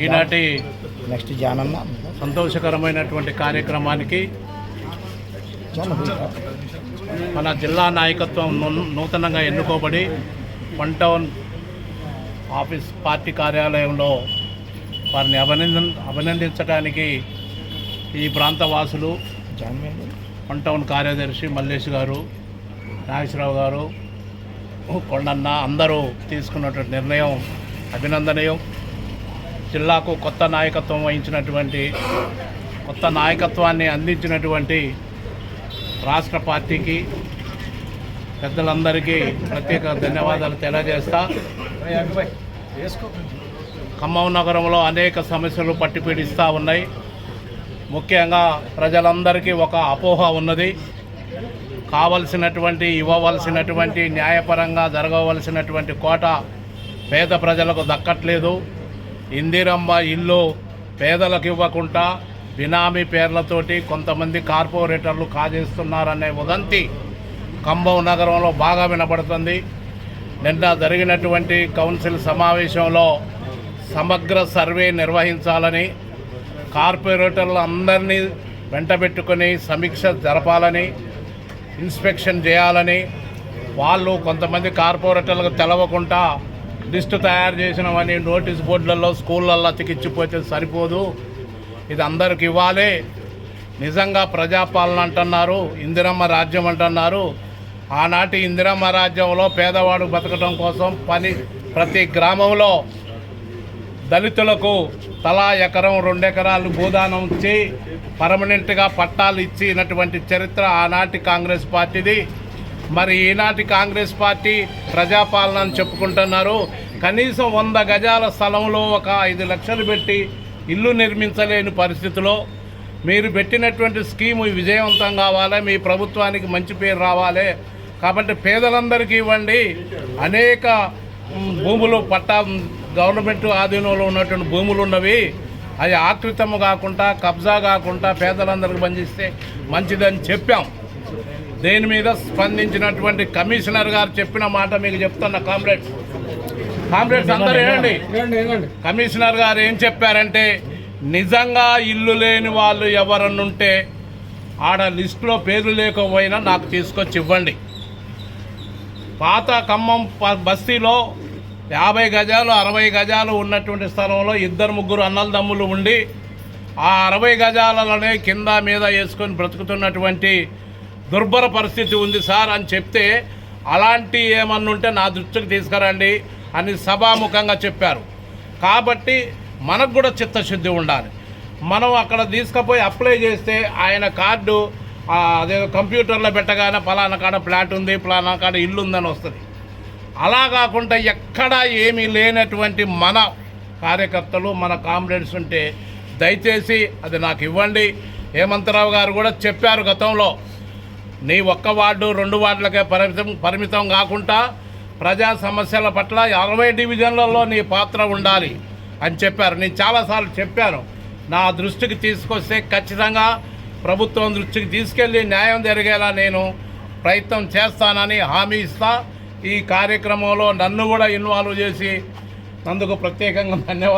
ఈనాటి నెక్స్ట్ జానన్న సంతోషకరమైనటువంటి కార్యక్రమానికి మన జిల్లా నాయకత్వం నూతనంగా ఎన్నుకోబడి 1 టౌన్ ఆఫీస్ పార్టీ కార్యాలయంలో వారిని అభినందించడానికి ఈ ప్రాంత వాసులు 1 టౌన్ కార్యదర్శి మల్లేష్ గారు, నాగేశ్వరరావు గారు, కొండన్న అందరూ తీసుకున్నటువంటి నిర్ణయం అభినందనీయం. జిల్లాకు కొత్త నాయకత్వం వహించినటువంటి, కొత్త నాయకత్వాన్ని అందించినటువంటి రాష్ట్ర పార్టీకి పెద్దలందరికీ ప్రత్యేక ధన్యవాదాలు తెలియజేస్తా. ఖమ్మం నగరంలో అనేక సమస్యలు పట్టిపీడిస్తూ ఉన్నాయి. ముఖ్యంగా ప్రజలందరికీ ఒక అపోహ ఉన్నది. ఇవ్వవలసినటువంటి న్యాయపరంగా జరగవలసినటువంటి కోట పేద ప్రజలకు దక్కట్లేదు. ఇందిరమ్మ ఇల్లు పేదలకు ఇవ్వకుండా బినామీ పేర్లతోటి కొంతమంది కార్పొరేటర్లు కాజేస్తున్నారనే వదంతి ఖమ్మం నగరంలో బాగా వినబడుతుంది. నిన్న జరిగినటువంటి కౌన్సిల్ సమావేశంలో సమగ్ర సర్వే నిర్వహించాలని, కార్పొరేటర్లు అందరినీ వెంటబెట్టుకొని సమీక్ష జరపాలని, ఇన్స్పెక్షన్ చేయాలని, వాళ్ళు కొంతమంది కార్పొరేటర్లకు తెలవకుండా లిస్టు తయారు చేసినవని నోటీస్ బోర్డులలో స్కూళ్ళల్లో అతికిచ్చిపోతే సరిపోదు, ఇది అందరికి ఇవ్వాలి. నిజంగా ప్రజాపాలన అంటున్నారు, ఇందిరమ్మ రాజ్యం అంటున్నారు. ఆనాటి ఇందిరమ్మ రాజ్యంలో పేదవాడు బతకడం కోసం ప్రతి గ్రామంలో దళితులకు తలా 1 ఎకరం 2 ఎకరాలు భూదానం ఇచ్చి పర్మనెంట్గా పట్టాలు ఇచ్చినటువంటి చరిత్ర ఆనాటి కాంగ్రెస్ పార్టీది. మరి ఈనాటి కాంగ్రెస్ పార్టీ ప్రజాపాలన అని చెప్పుకుంటున్నారు. కనీసం 100 గజాల స్థలంలో ఒక 5 లక్షలు పెట్టి ఇల్లు నిర్మించలేని పరిస్థితిలో మీరు పెట్టినటువంటి స్కీము విజయవంతం కావాలి, మీ ప్రభుత్వానికి మంచి పేరు రావాలి కాబట్టి పేదలందరికీ ఇవ్వండి. అనేక భూములు గవర్నమెంట్ ఆధీనంలో ఉన్నటువంటి భూములు ఉన్నవి, అవి ఆకృతము కాకుండా కబ్జా కాకుండా పేదలందరికీ బంధిస్తే మంచిదని చెప్పాం. దేని మీద స్పందించినటువంటి కమిషనర్ గారు చెప్పిన మాట మీకు చెప్తున్న కామ్రేడ్స్ అందరూ ఏమండి, కమిషనర్ గారు ఏం చెప్పారంటే, నిజంగా ఇల్లు లేని వాళ్ళు ఎవరన్నుంటే ఆడ లిస్టులో పేర్లు లేకపోయినా నాకు తీసుకొచ్చి ఇవ్వండి. పాత ఖమ్మం బస్తీలో 50 గజాలు 60 గజాలు ఉన్నటువంటి స్థలంలో 2-3 అన్నలదమ్ములు ఉండి ఆ 60 గజాలలోనే కింద మీద వేసుకొని బ్రతుకుతున్నటువంటి దుర్భర పరిస్థితి ఉంది సార్ అని చెప్తే, అలాంటి ఏమన్నుంటే నా దృష్టికి తీసుకురండి అని సభాముఖంగా చెప్పారు. కాబట్టి మనకు కూడా చిత్తశుద్ధి ఉండాలి. మనం అక్కడ తీసుకుపోయి అప్లై చేస్తే ఆయన కార్డు అదే కంప్యూటర్లో పెట్టగానే ఫలానా కాడ ఫ్లాట్ ఉంది, ఫలానా కాడ ఇల్లు ఉందని వస్తుంది. అలా కాకుండా ఎక్కడా ఏమీ లేనటువంటి మన కార్యకర్తలు, మన కామ్రేడ్స్ ఉంటే దయచేసి అది నాకు ఇవ్వండి. హేమంతరావు గారు కూడా చెప్పారు గతంలో, నీ 1 వార్డు 2 వార్డులకే పరిమితం కాకుండా ప్రజా సమస్యల పట్ల 60 డివిజన్లలో నీ పాత్ర ఉండాలి అని చెప్పారు. నేను చాలాసార్లు చెప్పాను, నా దృష్టికి తీసుకొస్తే ఖచ్చితంగా ప్రభుత్వం దృష్టికి తీసుకెళ్ళి న్యాయం జరిగేలా నేను ప్రయత్నం చేస్తానని హామీ ఇస్తా. ఈ కార్యక్రమంలో నన్ను కూడా ఇన్వాల్వ్ చేసి అందుకు ప్రత్యేకంగా ధన్యవాదాలు.